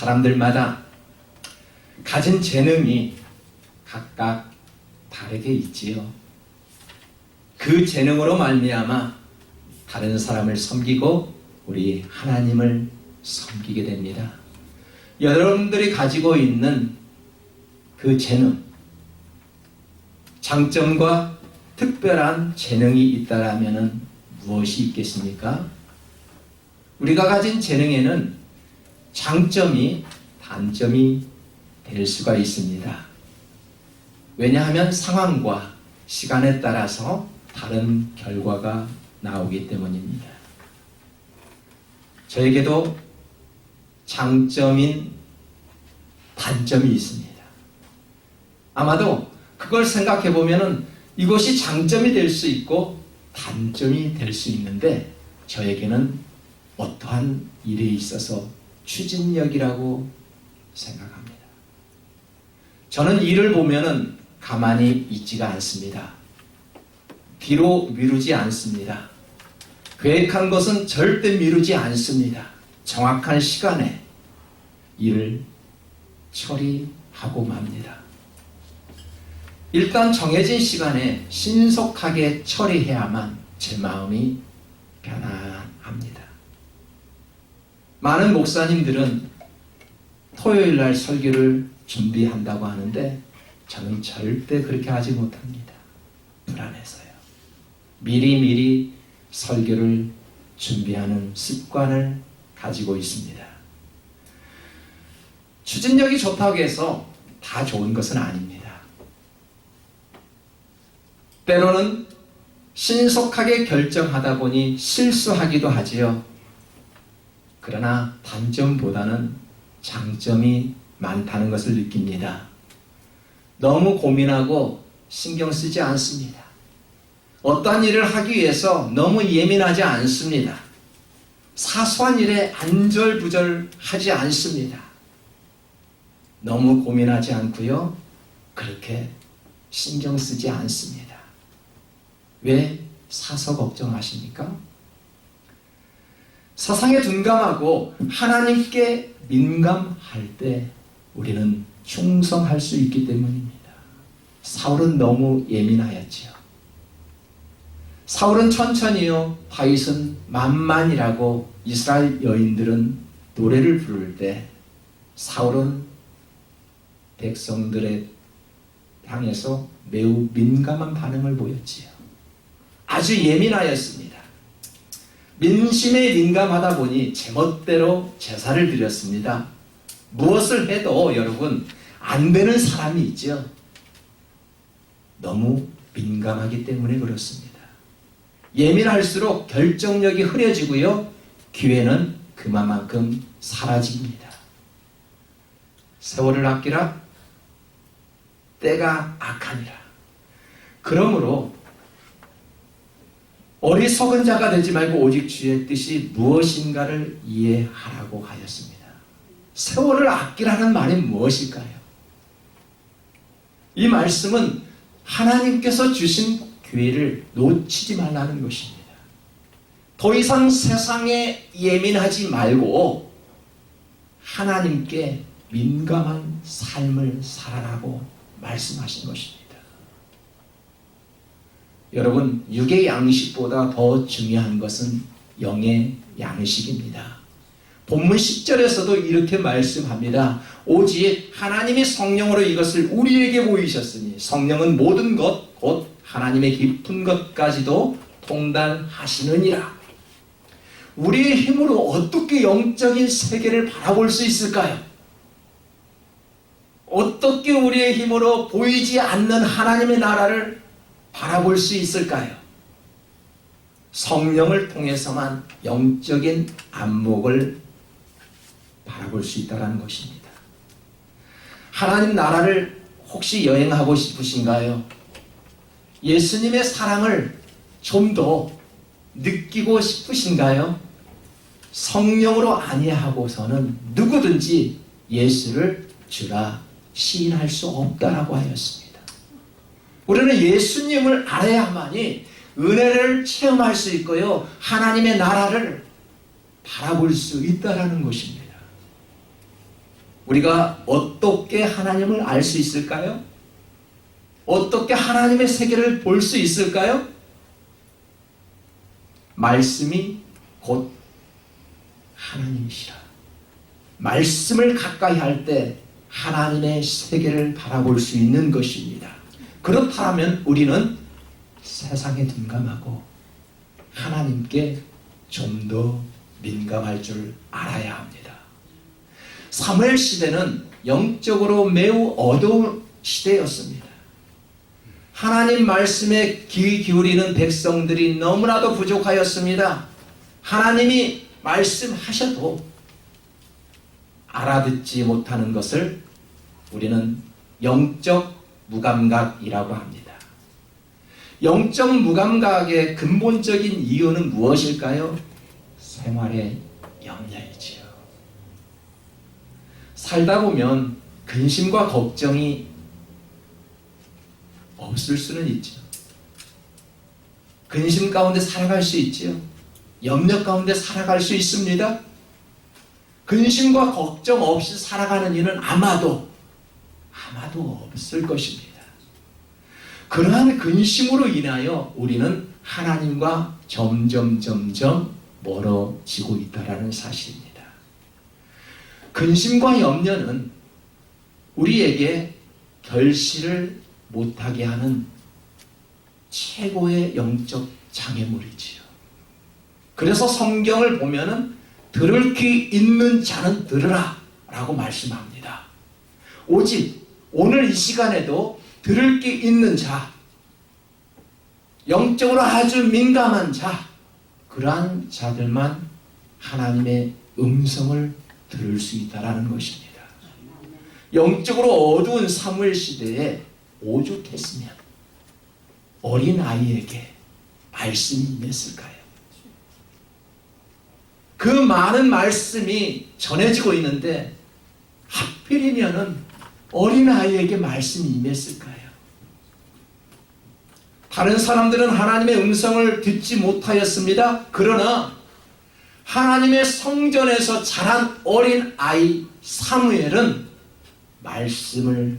사람들마다 가진 재능이 각각 다르게 있지요. 그 재능으로 말미암아 다른 사람을 섬기고 우리 하나님을 섬기게 됩니다. 여러분들이 가지고 있는 그 재능, 장점과 특별한 재능이 있다라면 무엇이 있겠습니까? 우리가 가진 재능에는 장점이 단점이 될 수가 있습니다. 왜냐하면 상황과 시간에 따라서 다른 결과가 나오기 때문입니다. 저에게도 장점인 단점이 있습니다. 아마도 그걸 생각해 보면은 이것이 장점이 될 수 있고 단점이 될 수 있는데 저에게는 어떠한 일에 있어서 추진력이라고 생각합니다. 저는 일을 보면은 가만히 있지가 않습니다. 뒤로 미루지 않습니다. 계획한 것은 절대 미루지 않습니다. 정확한 시간에 일을 처리하고 맙니다. 일단 정해진 시간에 신속하게 처리해야만 제 마음이 편안합니다. 많은 목사님들은 토요일 날 설교를 준비한다고 하는데 저는 절대 그렇게 하지 못합니다. 불안해서요. 미리미리 설교를 준비하는 습관을 가지고 있습니다. 추진력이 좋다고 해서 다 좋은 것은 아닙니다. 때로는 신속하게 결정하다 보니 실수하기도 하지요. 그러나 단점보다는 장점이 많다는 것을 느낍니다. 너무 고민하고 신경 쓰지 않습니다. 어떠한 일을 하기 위해서 너무 예민하지 않습니다. 사소한 일에 안절부절하지 않습니다. 너무 고민하지 않고요. 그렇게 신경 쓰지 않습니다. 왜 사서 걱정하십니까? 사상에 둔감하고 하나님께 민감할 때 우리는 충성할 수 있기 때문입니다. 사울은 너무 예민하였지요. 사울은 천천히요, 다윗은 만만이라고 이스라엘 여인들은 노래를 부를 때 사울은 백성들에 향해서 매우 민감한 반응을 보였지요. 아주 예민하였습니다. 민심에 민감하다 보니 제멋대로 제사를 드렸습니다. 무엇을 해도 여러분 안 되는 사람이 있죠. 너무 민감하기 때문에 그렇습니다. 예민할수록 결정력이 흐려지고요. 기회는 그만큼 사라집니다. 세월을 아끼라 때가 악하니라. 그러므로 어리석은 자가 되지 말고 오직 주의 뜻이 무엇인가를 이해하라고 하였습니다. 세월을 아끼라는 말이 무엇일까요? 이 말씀은 하나님께서 주신 기회를 놓치지 말라는 것입니다. 더 이상 세상에 예민하지 말고 하나님께 민감한 삶을 살아라고 말씀하신 것입니다. 여러분, 육의 양식보다 더 중요한 것은 영의 양식입니다. 본문 10절에서도 이렇게 말씀합니다. 오직 하나님이 성령으로 이것을 우리에게 보이셨으니 성령은 모든 것 곧 하나님의 깊은 것까지도 통달하시느니라. 우리의 힘으로 어떻게 영적인 세계를 바라볼 수 있을까요? 어떻게 우리의 힘으로 보이지 않는 하나님의 나라를 바라볼 수 있을까요? 성령을 통해서만 영적인 안목을 바라볼 수 있다는 것입니다. 하나님 나라를 혹시 여행하고 싶으신가요? 예수님의 사랑을 좀 더 느끼고 싶으신가요? 성령으로 아니하고서는 누구든지 예수를 주라 시인할 수 없다라고 하였습니다. 우리는 예수님을 알아야만이 은혜를 체험할 수 있고요. 하나님의 나라를 바라볼 수 있다라는 것입니다. 우리가 어떻게 하나님을 알 수 있을까요? 어떻게 하나님의 세계를 볼 수 있을까요? 말씀이 곧 하나님이시라. 말씀을 가까이 할 때 하나님의 세계를 바라볼 수 있는 것입니다. 그렇다면 우리는 세상에 둔감하고 하나님께 좀 더 민감할 줄 알아야 합니다. 사무엘 시대는 영적으로 매우 어두운 시대였습니다. 하나님 말씀에 귀 기울이는 백성들이 너무나도 부족하였습니다. 하나님이 말씀하셔도 알아듣지 못하는 것을 우리는 영적 무감각이라고 합니다. 영적 무감각의 근본적인 이유는 무엇일까요? 생활의 염려이지요. 살다 보면 근심과 걱정이 없을 수는 있죠. 근심 가운데 살아갈 수 있지요. 염려 가운데 살아갈 수 있습니다. 근심과 걱정 없이 살아가는 이는 아마도 없을 것입니다. 그러한 근심으로 인하여 우리는 하나님과 점점 멀어지고 있다는 사실입니다. 근심과 염려는 우리에게 결실을 못하게 하는 최고의 영적 장애물이지요. 그래서 성경을 보면은 들을 귀 있는 자는 들으라 라고 말씀합니다. 오직 오늘 이 시간에도 들을 귀 있는 자, 영적으로 아주 민감한 자, 그러한 자들만 하나님의 음성을 들을 수 있다는 것입니다. 영적으로 어두운 사무엘 시대에 오죽했으면 어린 아이에게 말씀이 임했을까요? 그 많은 말씀이 전해지고 있는데 하필이면은 어린 아이에게 말씀이 임했을까요? 다른 사람들은 하나님의 음성을 듣지 못하였습니다. 그러나 하나님의 성전에서 자란 어린 아이 사무엘은 말씀을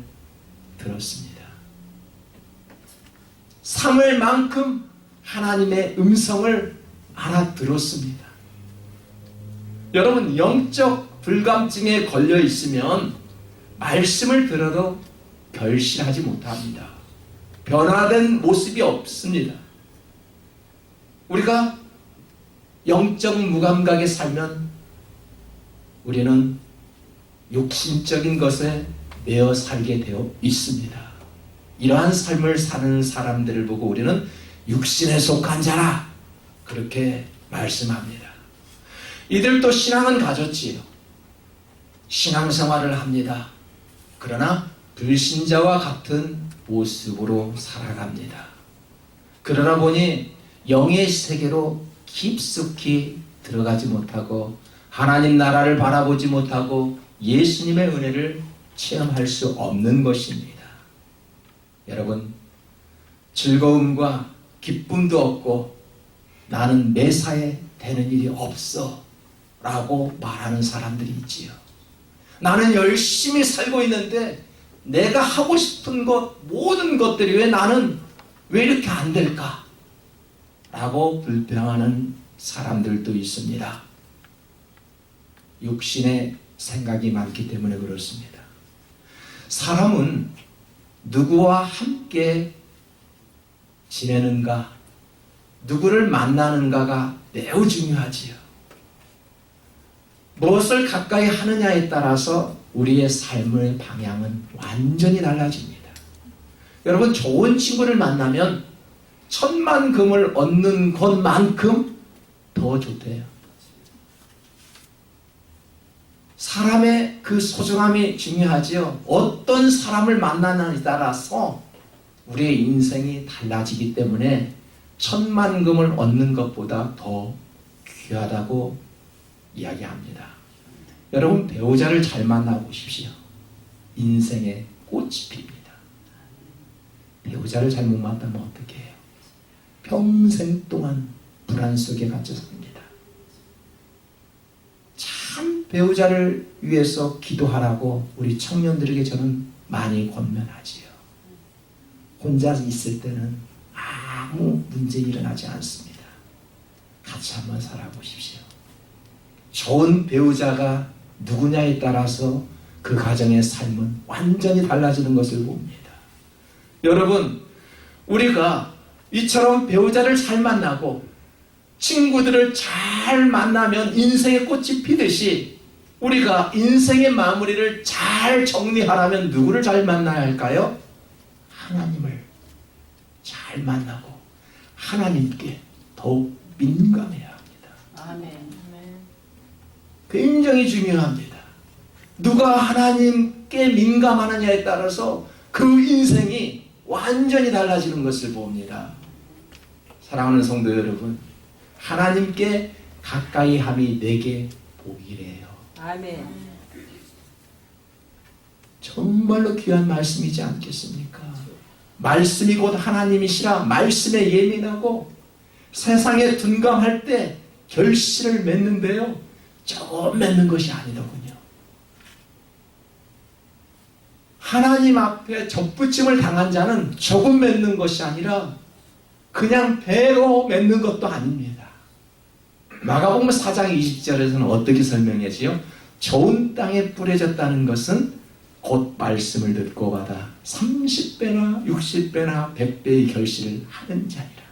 들었습니다. 사무엘만큼 하나님의 음성을 알아들었습니다. 여러분, 영적 불감증에 걸려 있으면 말씀을 들어도 결실하지 못합니다. 변화된 모습이 없습니다. 우리가 영적 무감각에 살면 우리는 육신적인 것에 매어 살게 되어 있습니다. 이러한 삶을 사는 사람들을 보고 우리는 육신에 속한 자라 그렇게 말씀합니다. 이들도 신앙은 가졌지요. 신앙생활을 합니다. 그러나 불신자와 같은 모습으로 살아갑니다. 그러다 보니 영의 세계로 깊숙이 들어가지 못하고 하나님 나라를 바라보지 못하고 예수님의 은혜를 체험할 수 없는 것입니다. 여러분, 즐거움과 기쁨도 없고 나는 매사에 되는 일이 없어 라고 말하는 사람들이 있지요. 나는 열심히 살고 있는데 내가 하고 싶은 것, 모든 것들이 왜 이렇게 안 될까? 라고 불평하는 사람들도 있습니다. 육신의 생각이 많기 때문에 그렇습니다. 사람은 누구와 함께 지내는가, 누구를 만나는가가 매우 중요하지요. 무엇을 가까이 하느냐에 따라서 우리의 삶의 방향은 완전히 달라집니다. 여러분, 좋은 친구를 만나면 1,000만 금을 얻는 것만큼 더 좋대요. 사람의 그 소중함이 중요하지요. 어떤 사람을 만나느냐에 따라서 우리의 인생이 달라지기 때문에 1,000만 금을 얻는 것보다 더 귀하다고 이야기합니다. 여러분, 배우자를 잘 만나보십시오. 인생의 꽃이 핍니다. 배우자를 잘못 만나면 어떻게 해요? 평생 동안 불안 속에 갇혀 삽니다. 참 배우자를 위해서 기도하라고 우리 청년들에게 저는 많이 권면하지요. 혼자 있을 때는 아무 문제 일어나지 않습니다. 같이 한번 살아보십시오. 좋은 배우자가 누구냐에 따라서 그 가정의 삶은 완전히 달라지는 것을 봅니다. 여러분, 우리가 이처럼 배우자를 잘 만나고 친구들을 잘 만나면 인생의 꽃이 피듯이 우리가 인생의 마무리를 잘 정리하려면 누구를 잘 만나야 할까요? 하나님을 잘 만나고 하나님께 더욱 민감해야 합니다. 아멘. 굉장히 중요합니다. 누가 하나님께 민감하느냐에 따라서 그 인생이 완전히 달라지는 것을 봅니다. 사랑하는 성도 여러분, 하나님께 가까이 함이 내게 복이래요. 아멘. 정말로 귀한 말씀이지 않겠습니까? 말씀이 곧 하나님이시라 말씀에 예민하고 세상에 둔감할 때 결실을 맺는데요, 조금 맺는 것이 아니더군요. 하나님 앞에 접붙임을 당한 자는 조금 맺는 것이 아니라 그냥 배로 맺는 것도 아닙니다. 마가복음 4장 20절에서는 어떻게 설명하지요? 좋은 땅에 뿌려졌다는 것은 곧 말씀을 듣고 받아 30배나 60배나 100배의 결실을 하는 자니라.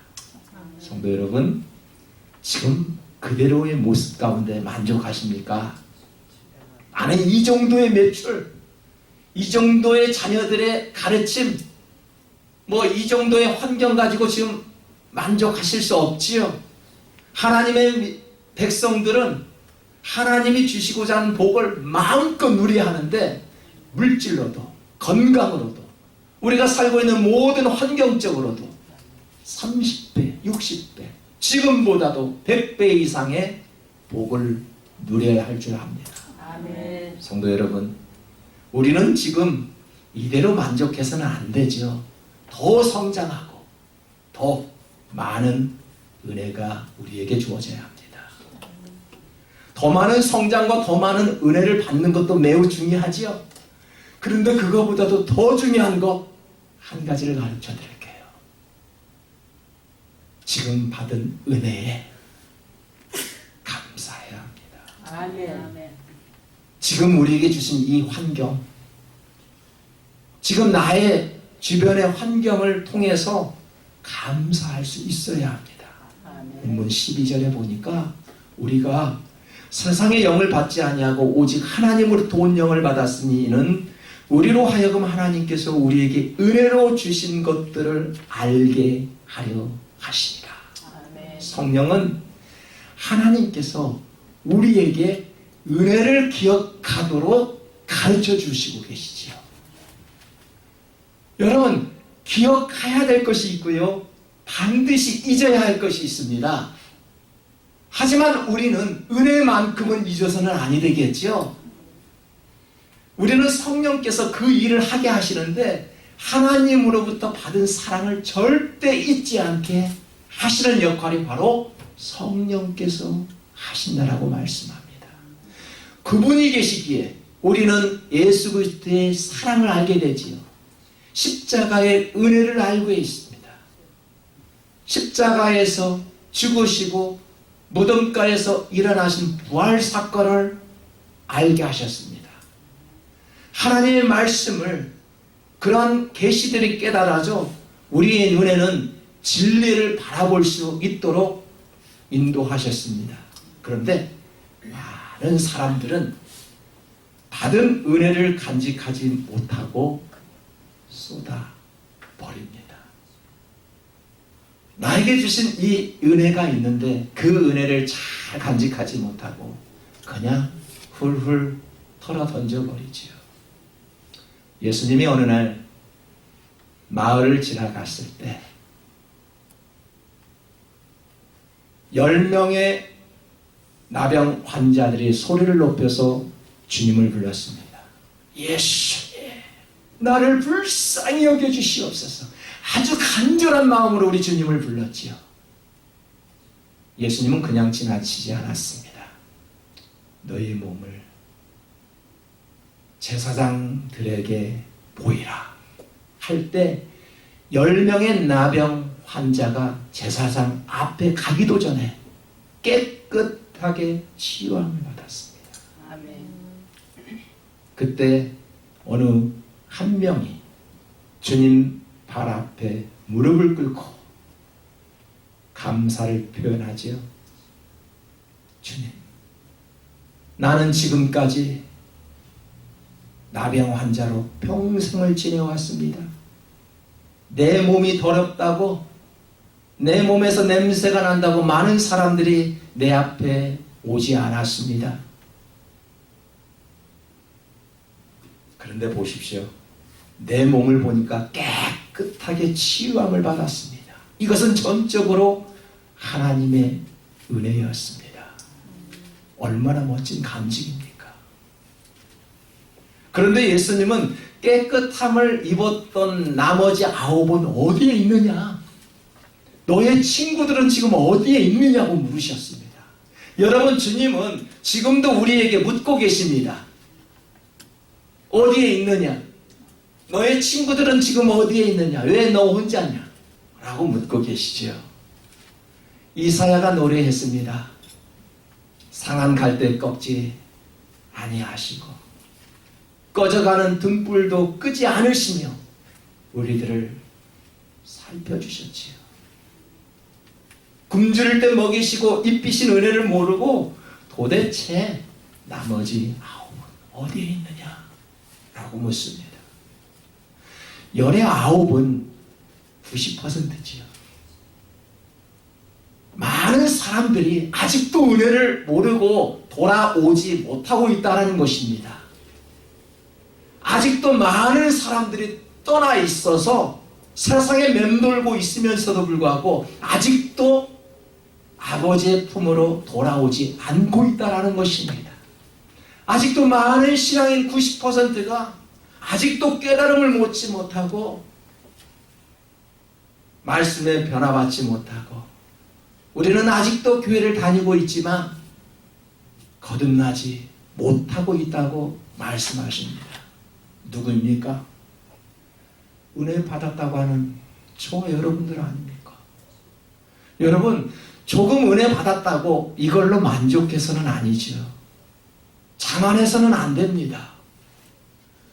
성도 여러분, 지금 그대로의 모습 가운데 만족하십니까? 나는 이 정도의 매출, 이 정도의 자녀들의 가르침, 이 정도의 환경 가지고 지금 만족하실 수 없지요. 하나님의 백성들은 하나님이 주시고자 하는 복을 마음껏 누려야 하는데, 물질로도 건강으로도 우리가 살고 있는 모든 환경적으로도 30배, 60배, 지금보다도 100배 이상의 복을 누려야 할 줄 압니다. 아멘. 성도 여러분, 우리는 지금 이대로 만족해서는 안 되죠. 더 성장하고 더 많은 은혜가 우리에게 주어져야 합니다. 더 많은 성장과 더 많은 은혜를 받는 것도 매우 중요하지요. 그런데 그거보다도 더 중요한 것 한 가지를 가르쳐 드릴게요. 지금 받은 은혜에 감사해야 합니다. 아멘. 지금 우리에게 주신 이 환경, 지금 나의 주변의 환경을 통해서 감사할 수 있어야 합니다. 본문 12절에 보니까 우리가 세상의 영을 받지 아니하고 오직 하나님으로부터 온 영을 받았으니 이는 우리로 하여금 하나님께서 우리에게 은혜로 주신 것들을 알게 하려 하시니라. 아멘. 성령은 하나님께서 우리에게 은혜를 기억하도록 가르쳐 주시고 계시지요. 여러분, 기억해야 될 것이 있고요, 반드시 잊어야 할 것이 있습니다. 하지만 우리는 은혜만큼은 잊어서는 아니 되겠죠. 우리는 성령께서 그 일을 하게 하시는데 하나님으로부터 받은 사랑을 절대 잊지 않게 하시는 역할이 바로 성령께서 하신다라고 말씀합니다. 그분이 계시기에 우리는 예수 그리스도의 사랑을 알게 되지요. 십자가의 은혜를 알고 있습니다. 십자가에서 죽으시고 무덤가에서 일어나신 부활 사건을 알게 하셨습니다. 하나님의 말씀을 그러한 계시들이 깨달아져 우리의 눈에는 진리를 바라볼 수 있도록 인도하셨습니다. 그런데 많은 사람들은 받은 은혜를 간직하지 못하고 쏟아버립니다. 나에게 주신 이 은혜가 있는데 그 은혜를 잘 간직하지 못하고 그냥 훌훌 털어 던져버리지요. 예수님이 어느 날 마을을 지나갔을 때 10명의 나병 환자들이 소리를 높여서 주님을 불렀습니다. 예수님, 나를 불쌍히 여겨주시옵소서. 아주 간절한 마음으로 우리 주님을 불렀지요. 예수님은 그냥 지나치지 않았습니다. 너희 몸을 제사장들에게 보이라 할 때 10명의 나병 환자가 제사장 앞에 가기도 전에 깨끗하게 치유함을 받았습니다. 아멘. 그때 어느 한 명이 주님 발 앞에 무릎을 꿇고 감사를 표현하지요. 주님, 나는 지금까지 나병 환자로 평생을 지내왔습니다. 내 몸이 더럽다고, 내 몸에서 냄새가 난다고 많은 사람들이 내 앞에 오지 않았습니다. 그런데 보십시오. 내 몸을 보니까 깨끗하게 치유함을 받았습니다. 이것은 전적으로 하나님의 은혜였습니다. 얼마나 멋진 간증입니까? 그런데 예수님은 깨끗함을 입었던 나머지 9은 어디에 있느냐? 너의 친구들은 지금 어디에 있느냐고 물으셨습니다. 여러분, 주님은 지금도 우리에게 묻고 계십니다. 어디에 있느냐? 너의 친구들은 지금 어디에 있느냐? 왜 너 혼자냐? 라고 묻고 계시죠. 이사야가 노래했습니다. 상한 갈대 꺾지 아니하시고 꺼져가는 등불도 끄지 않으시며 우리들을 살펴주셨지요. 굶주릴 때 먹이시고 입히신 은혜를 모르고 도대체 나머지 9은 어디에 있느냐? 라고 묻습니다. 열의 9은 90%지요. 많은 사람들이 아직도 은혜를 모르고 돌아오지 못하고 있다는 것입니다. 아직도 많은 사람들이 떠나 있어서 세상에 맴돌고 있으면서도 불구하고 아직도 아버지의 품으로 돌아오지 않고 있다는 것입니다. 아직도 많은 신앙인 90%가 아직도 깨달음을 얻지 못하고 말씀에 변화받지 못하고 우리는 아직도 교회를 다니고 있지만 거듭나지 못하고 있다고 말씀하십니다. 누구입니까? 은혜 받았다고 하는 저와 여러분들 아닙니까? 여러분, 조금 은혜 받았다고 이걸로 만족해서는 아니죠. 자만해서는 안 됩니다.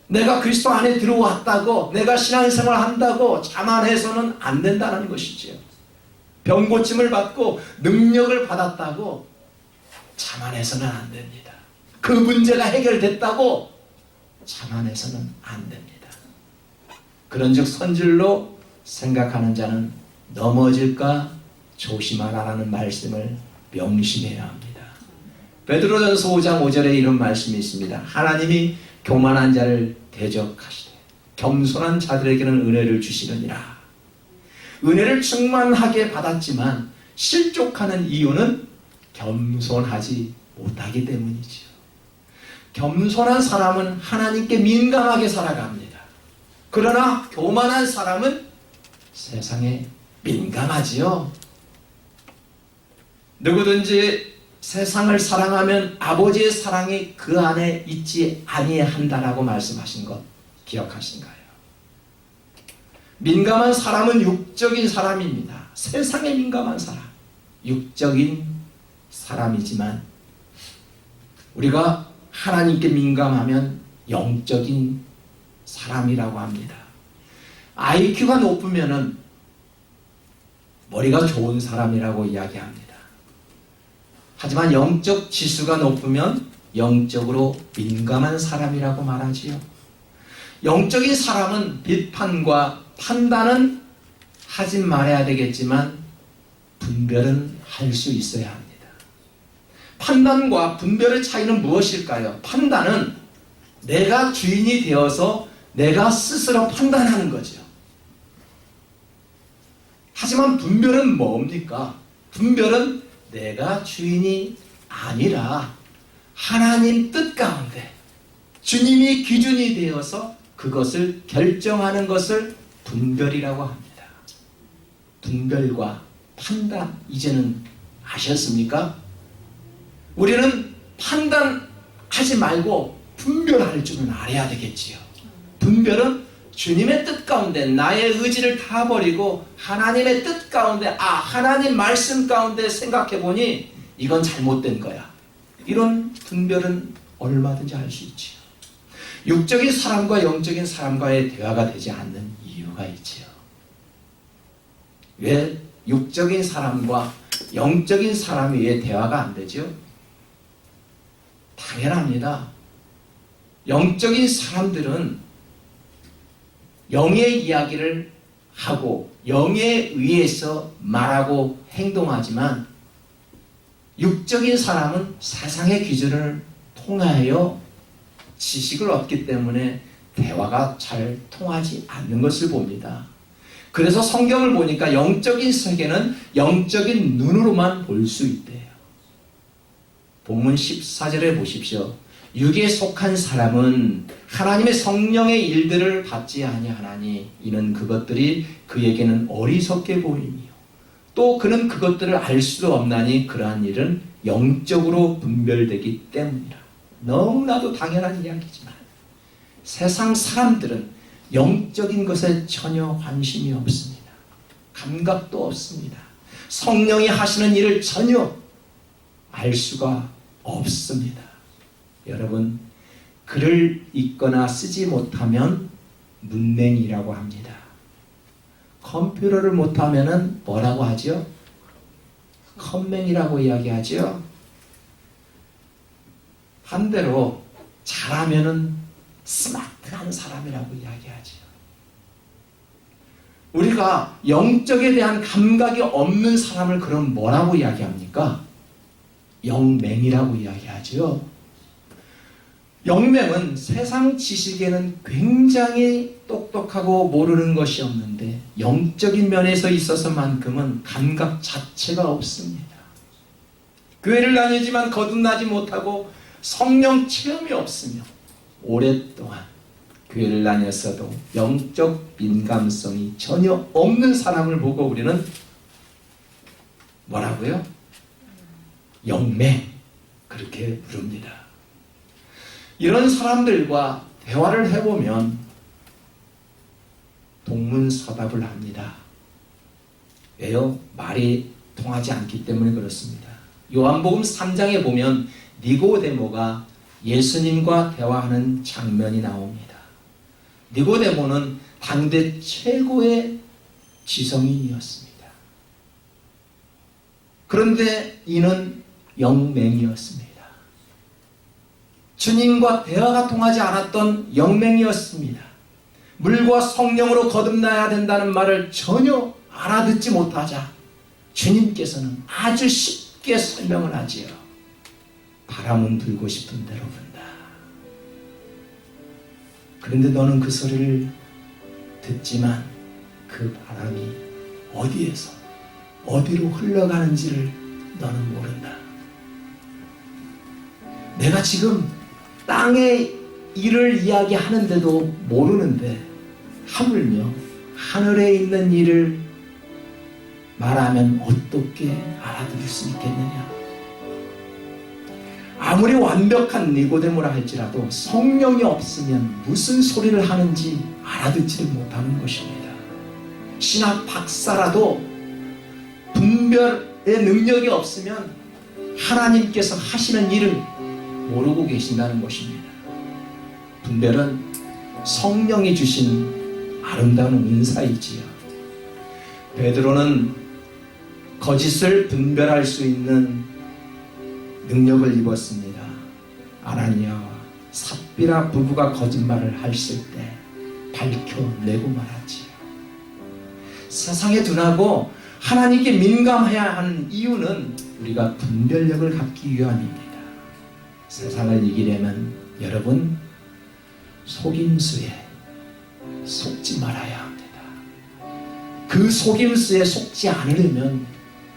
내가 그리스도 안에 들어왔다고, 내가 신앙생활 한다고 자만해서는 안 된다는 것이죠. 병 고침을 받고 능력을 받았다고 자만해서는 안 됩니다. 그 문제가 해결됐다고 자만해서는 안 됩니다. 그런즉 선질로 생각하는 자는 넘어질까 조심하라는 말씀을 명심해야 합니다. 베드로전서 5장 5절에 이런 말씀이 있습니다. 하나님이 교만한 자를 대적하시되 겸손한 자들에게는 은혜를 주시느니라. 은혜를 충만하게 받았지만 실족하는 이유는 겸손하지 못하기 때문이지요. 겸손한 사람은 하나님께 민감하게 살아갑니다. 그러나 교만한 사람은 세상에 민감하지요. 누구든지 세상을 사랑하면 아버지의 사랑이 그 안에 있지 아니한다라고 말씀하신 것 기억하신가요? 민감한 사람은 육적인 사람입니다. 세상에 민감한 사람, 육적인 사람이지만 우리가 하나님께 민감하면 영적인 사람이라고 합니다. IQ가 높으면 머리가 좋은 사람이라고 이야기합니다. 하지만 영적 지수가 높으면 영적으로 민감한 사람이라고 말하지요. 영적인 사람은 비판과 판단은 하지 말아야 되겠지만 분별은 할 수 있어야 합니다. 판단과 분별의 차이는 무엇일까요? 판단은 내가 주인이 되어서 내가 스스로 판단하는 거죠. 하지만 분별은 뭡니까? 분별은 내가 주인이 아니라 하나님 뜻 가운데 주님이 기준이 되어서 그것을 결정하는 것을 분별이라고 합니다. 분별과 판단, 이제는 아셨습니까? 우리는 판단하지 말고 분별할 줄은 알아야 되겠지요. 분별은 주님의 뜻 가운데 나의 의지를 다 버리고 하나님의 뜻 가운데, 하나님 말씀 가운데 생각해 보니 이건 잘못된 거야. 이런 분별은 얼마든지 할 수 있지요. 육적인 사람과 영적인 사람과의 대화가 되지 않는 이유가 있지요. 왜 육적인 사람과 영적인 사람의 대화가 안 되죠? 당연합니다. 영적인 사람들은 영의 이야기를 하고 영에 의해서 말하고 행동하지만 육적인 사람은 세상의 기준을 통하여 지식을 얻기 때문에 대화가 잘 통하지 않는 것을 봅니다. 그래서 성경을 보니까 영적인 세계는 영적인 눈으로만 볼 수 있대요. 본문 14절에 보십시오. 육에 속한 사람은 하나님의 성령의 일들을 받지 아니하나니 이는 그것들이 그에게는 어리석게 보이며 또 그는 그것들을 알 수도 없나니 그러한 일은 영적으로 분별되기 때문이라. 너무나도 당연한 이야기지만 세상 사람들은 영적인 것에 전혀 관심이 없습니다. 감각도 없습니다. 성령이 하시는 일을 전혀 알 수가 없습니다. 여러분, 글을 읽거나 쓰지 못하면 문맹이라고 합니다. 컴퓨터를 못하면 뭐라고 하죠? 컴맹이라고 이야기하죠. 반대로 잘하면 스마트한 사람이라고 이야기하죠. 우리가 영적에 대한 감각이 없는 사람을 그럼 뭐라고 이야기합니까? 영맹이라고 이야기하죠. 영맹은 세상 지식에는 굉장히 똑똑하고 모르는 것이 없는데 영적인 면에서 있어서만큼은 감각 자체가 없습니다. 교회를 다니지만 거듭나지 못하고 성령 체험이 없으며 오랫동안 교회를 다녔어도 영적 민감성이 전혀 없는 사람을 보고 우리는 뭐라고요? 영맹, 그렇게 부릅니다. 이런 사람들과 대화를 해보면 동문서답을 합니다. 왜요? 말이 통하지 않기 때문에 그렇습니다. 요한복음 3장에 보면 니고데모가 예수님과 대화하는 장면이 나옵니다. 니고데모는 당대 최고의 지성인이었습니다. 그런데 이는 영맹이었습니다. 주님과 대화가 통하지 않았던 영맹이었습니다. 물과 성령으로 거듭나야 된다는 말을 전혀 알아듣지 못하자 주님께서는 아주 쉽게 설명을 하지요. 바람은 불고 싶은 대로 분다. 그런데 너는 그 소리를 듣지만 그 바람이 어디에서 어디로 흘러가는지를 너는 모른다. 내가 지금 땅의 일을 이야기하는데도 모르는데 하물며 하늘에 있는 일을 말하면 어떻게 알아들을 수 있겠느냐. 아무리 완벽한 니고데모라 할지라도 성령이 없으면 무슨 소리를 하는지 알아듣지를 못하는 것입니다. 신학 박사라도 분별의 능력이 없으면 하나님께서 하시는 일을 모르고 계신다는 것입니다. 분별은 성령이 주신 아름다운 은사이지요. 베드로는 거짓을 분별할 수 있는 능력을 입었습니다. 아나니아와 삽비라 부부가 거짓말을 했을 때 밝혀내고 말하지요. 세상에 둔하고 하나님께 민감해야 하는 이유는 우리가 분별력을 갖기 위함입니다. 세상을 이기려면 여러분 속임수에 속지 말아야 합니다. 그 속임수에 속지 않으려면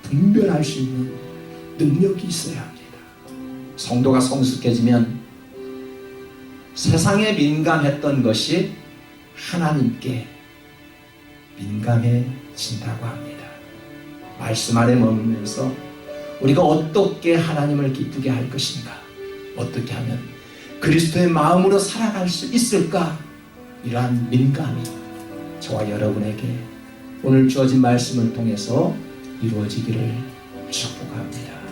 분별할 수 있는 능력이 있어야 합니다. 성도가 성숙해지면 세상에 민감했던 것이 하나님께 민감해진다고 합니다. 말씀 안에 머물면서 우리가 어떻게 하나님을 기쁘게 할 것인가, 어떻게 하면 그리스도의 마음으로 살아갈 수 있을까? 이러한 민감이 저와 여러분에게 오늘 주어진 말씀을 통해서 이루어지기를 축복합니다.